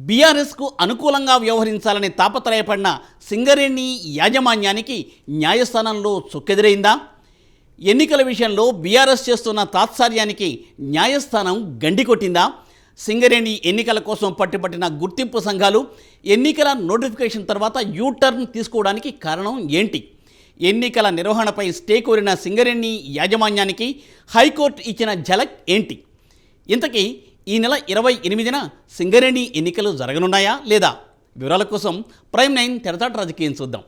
బీఆర్ఎస్కు అనుకూలంగా వ్యవహరించాలని తాపత్రయపడిన సింగరేణి యాజమాన్యానికి న్యాయస్థానంలో చుక్కెదురైందా? ఎన్నికల విషయంలో బీఆర్ఎస్ చేస్తున్న తాత్సార్యానికి న్యాయస్థానం గండికొట్టిందా? సింగరేణి ఎన్నికల కోసం పట్టుబట్టిన గుర్తింపు సంఘాలు ఎన్నికల నోటిఫికేషన్ తర్వాత యూటర్న్ తీసుకోవడానికి కారణం ఏంటి? ఎన్నికల నిర్వహణపై స్టే కోరిన సింగరేణి యాజమాన్యానికి హైకోర్టు ఇచ్చిన ఝలక్ ఏంటి? ఇంతకీ ఈ నెల 28న సింగరేణి ఎన్నికలు జరగనున్నాయా లేదా? వివరాల కోసం ప్రైమ్ 9 తెరచాటు రాజకీయం చూద్దాం.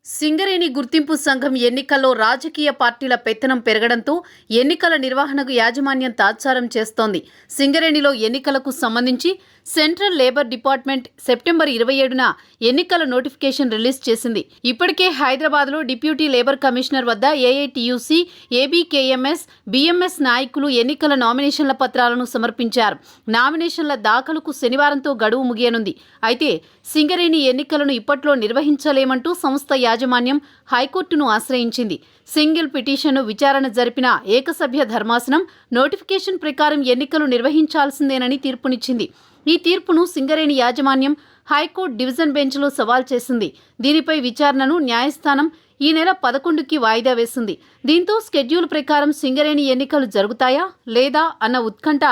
సింగరేణి గుర్తింపు సంఘం ఎన్నికల్లో రాజకీయ పార్టీల పెత్తనం పెరగడంతో ఎన్నికల నిర్వహణకు యాజమాన్యం తాత్సారం చేస్తోంది. సింగరేణిలో ఎన్నికలకు సంబంధించి సెంట్రల్ లేబర్ డిపార్ట్మెంట్ సెప్టెంబర్ 27న ఎన్నికల నోటిఫికేషన్ రిలీజ్ చేసింది. ఇప్పటికే హైదరాబాద్లో డిప్యూటీ లేబర్ కమిషనర్ వద్ద ఏఐటీయూసీ, ఏబీకేఎంఎస్, బీఎంఎస్ నాయకులు ఎన్నికల నామినేషన్ల పత్రాలను సమర్పించారు. నామినేషన్ల దాఖలుకు శనివారంతో గడువు ముగియనుంది. అయితే సింగరేణి ఎన్నికలను ఇప్పట్లో నిర్వహించలేమంటూ సంస్థ యాజమాన్యం హైకోర్టును ఆశ్రయించింది. సింగిల్ పిటిషన్ను విచారణ జరిపిన ఏకసభ్య ధర్మాసనం నోటిఫికేషన్ ప్రకారం ఎన్నికలు నిర్వహించాల్సిందేనని తీర్పునిచ్చింది. ఈ తీర్పును సింగరేణి యాజమాన్యం హైకోర్టు డివిజన్ బెంచ్లో సవాల్ చేసింది. దీనిపై విచారణను న్యాయస్థానం ఈ నెల 11కి వాయిదా వేసింది. దీంతో స్కెడ్యూల్ ప్రకారం సింగరేణి ఎన్నికలు జరుగుతాయా లేదా అన్న ఉత్కంఠ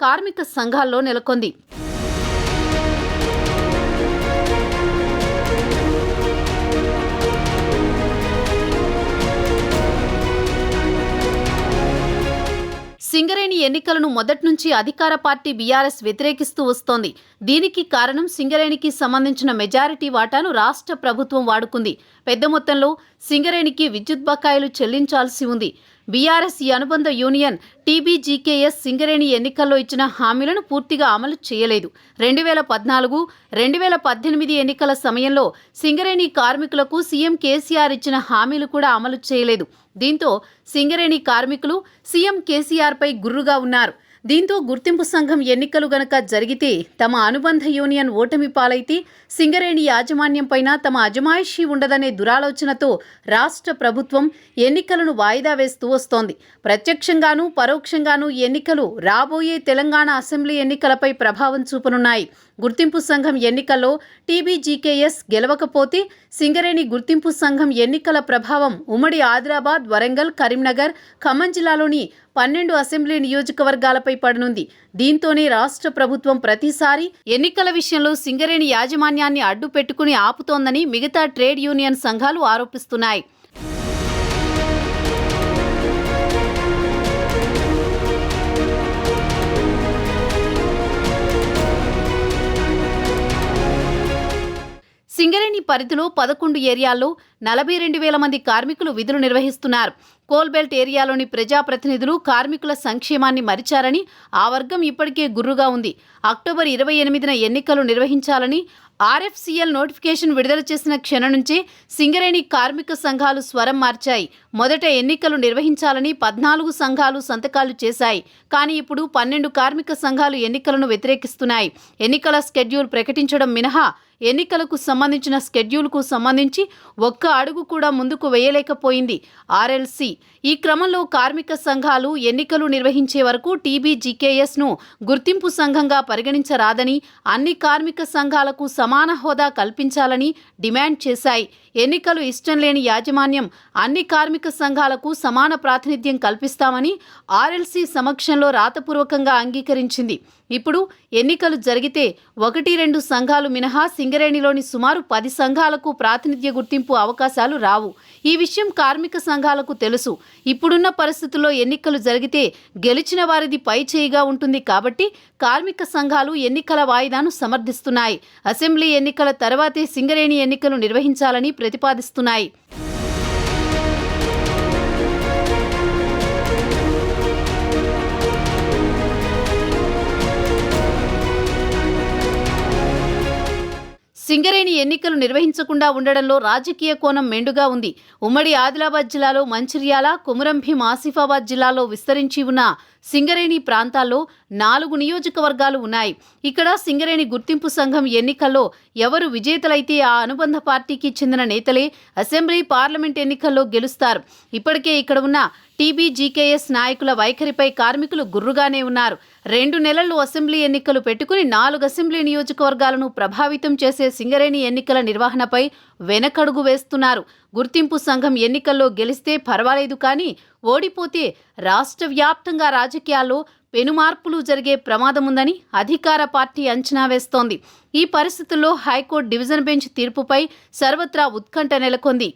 కార్మిక సంఘాల్లో నెలకొంది. సింగరేణి ఎన్నికలను మొదటి నుంచి అధికార పార్టీ బీఆర్ఎస్ వ్యతిరేకిస్తూ వస్తోంది. దీనికి కారణం సింగరేణికి సంబంధించిన మెజారిటీ వాటాను రాష్ట్ర ప్రభుత్వం వాడుకుంది. పెద్ద మొత్తంలో సింగరేణికి విద్యుత్ బకాయిలు చెల్లించాల్సి ఉంది. బీఆర్ఎస్ ఈ అనుబంధ యూనియన్ టీబీజీకేఎస్ సింగరేణి ఎన్నికల్లో ఇచ్చిన హామీలను పూర్తిగా అమలు చేయలేదు. 2014, 2018 ఎన్నికల సమయంలో సింగరేణి కార్మికులకు సీఎం కేసీఆర్ ఇచ్చిన హామీలు కూడా అమలు చేయలేదు. దీంతో సింగరేణి కార్మికులు సీఎం కేసీఆర్పై గుర్రుగా ఉన్నారు. దీంతో గుర్తింపు సంఘం ఎన్నికలు గనక జరిగితే తమ అనుబంధ యూనియన్ ఓటమి పాలైతే సింగరేణి యాజమాన్యంపైన తమ అజమాయిషీ ఉండదనే దురాలోచనతో రాష్ట్ర ప్రభుత్వం ఎన్నికలను వాయిదా వేస్తూ వస్తోంది. ప్రత్యక్షంగానూ పరోక్షంగానూ ఎన్నికలు రాబోయే తెలంగాణ అసెంబ్లీ ఎన్నికలపై ప్రభావం చూపనున్నాయి. గుర్తింపు సంఘం ఎన్నికల్లో టీబీజీకేఎస్ గెలవకపోతే సింగరేణి గుర్తింపు సంఘం ఎన్నికల ప్రభావం ఉమ్మడి ఆదిలాబాద్, వరంగల్, కరీంనగర్, ఖమ్మం జిల్లాలోని 12 అసెంబ్లీ నియోజకవర్గాలపై పడనుంది. దీంతోనే రాష్ట్ర ప్రభుత్వం ప్రతిసారి ఎన్నికల విషయంలో సింగరేణి యాజమాన్యాన్ని అడ్డు పెట్టుకుని ఆపుతోందని మిగతా ట్రేడ్ యూనియన్ సంఘాలు ఆరోపిస్తున్నాయి. సింగరేణి పరిధిలో 11 ఏరియాల్లో 42,000 మంది కార్మికులు విధులు నిర్వహిస్తున్నారు. కోల్బెల్ట్ ఏరియాలోని ప్రజాప్రతినిధులు కార్మికుల సంక్షేమాన్ని మరిచారని ఆ వర్గం ఇప్పటికే గుర్రుగా ఉంది. అక్టోబర్ 28న ఎన్నికలు నిర్వహించాలని ఆర్ఎఫ్సీఎల్ నోటిఫికేషన్ విడుదల చేసిన క్షణం నుంచే సింగరేణి కార్మిక సంఘాలు స్వరం మార్చాయి. మొదట ఎన్నికలు నిర్వహించాలని 14 సంఘాలు సంతకాలు చేశాయి. కానీ ఇప్పుడు 12 కార్మిక సంఘాలు ఎన్నికలను వ్యతిరేకిస్తున్నాయి. ఎన్నికల స్కెడ్యూల్ ప్రకటించడం మినహా ఎన్నికలకు సంబంధించిన స్కెడ్యూల్కు సంబంధించి ఒక్క అడుగు కూడా ముందుకు వేయలేకపోయింది ఆర్ఎల్సీ. ఈ క్రమంలో కార్మిక సంఘాలు ఎన్నికలు నిర్వహించే వరకు టీబీజీకేఎస్ను గుర్తింపు సంఘంగా పరిగణించరాదని, అన్ని కార్మిక సంఘాలకు సమాన హోదా కల్పించాలని డిమాండ్ చేశాయి. ఎన్నికలు ఇష్టం లేని యాజమాన్యం అన్ని కార్మిక సంఘాలకు సమాన ప్రాతినిధ్యం కల్పిస్తామని ఆర్ఎల్సీ సమక్షంలో రాతపూర్వకంగా అంగీకరించింది. ఇప్పుడు ఎన్నికలు జరిగితే 1-2 సంఘాలు మినహా సింగరేణిలోని సుమారు 10 సంఘాలకు ప్రాతినిధ్య గుర్తింపు అవకాశాలు రావు. ఈ విషయం కార్మిక సంఘాలకు తెలుసు. ఇప్పుడున్న పరిస్థితుల్లో ఎన్నికలు జరిగితే గెలిచిన వారిది పై చేయిగా ఉంటుంది. కాబట్టి కార్మిక సంఘాలు ఎన్నికల వాయిదాను సమర్థిస్తున్నాయి. అసెంబ్లీ ఎన్నికల తర్వాతే సింగరేణి ఎన్నికలు నిర్వహించాలని ప్రతిపాదిస్తున్నాయి. సింగరేణి ఎన్నికలు నిర్వహించకుండా ఉండడంలో రాజకీయ కోణం మెండుగా ఉంది. ఉమ్మడి ఆదిలాబాద్ జిల్లాలో మంచిర్యాల, కొమురంభీం, ఆసిఫాబాద్ జిల్లాలో విస్తరించి ఉన్న సింగరేణి ప్రాంతాల్లో 4 నియోజకవర్గాలు ఉన్నాయి. ఇక్కడ సింగరేణి గుర్తింపు సంఘం ఎన్నికల్లో ఎవరు విజేతలైతే ఆ అనుబంధ పార్టీకి చెందిన నేతలే అసెంబ్లీ, పార్లమెంట్ ఎన్నికల్లో గెలుస్తారు. ఇప్పటికే ఇక్కడ ఉన్న టీబీజీకేఎస్ నాయకుల వైఖరిపై కార్మికులు గుర్రుగానే ఉన్నారు. 2 నెలల్లో అసెంబ్లీ ఎన్నికలు పెట్టుకుని 4 అసెంబ్లీ నియోజకవర్గాలను ప్రభావితం చేసే సింగరేణి ఎన్నికల నిర్వహణపై వెనకడుగు వేస్తున్నారు. గుర్తింపు సంఘం ఎన్నికల్లో గెలిస్తే పర్వాలేదు, కానీ ఓడిపోతే రాష్ట్ర వ్యాప్తంగా రాజకీయాల్లో పెనుమార్పులు జరిగే ప్రమాదముందని అధికార పార్టీ అంచనా వేస్తోంది. ఈ పరిస్థితుల్లో హైకోర్టు డివిజన్ బెంచ్ తీర్పుపై సర్వత్రా ఉత్కంఠ నెలకొంది.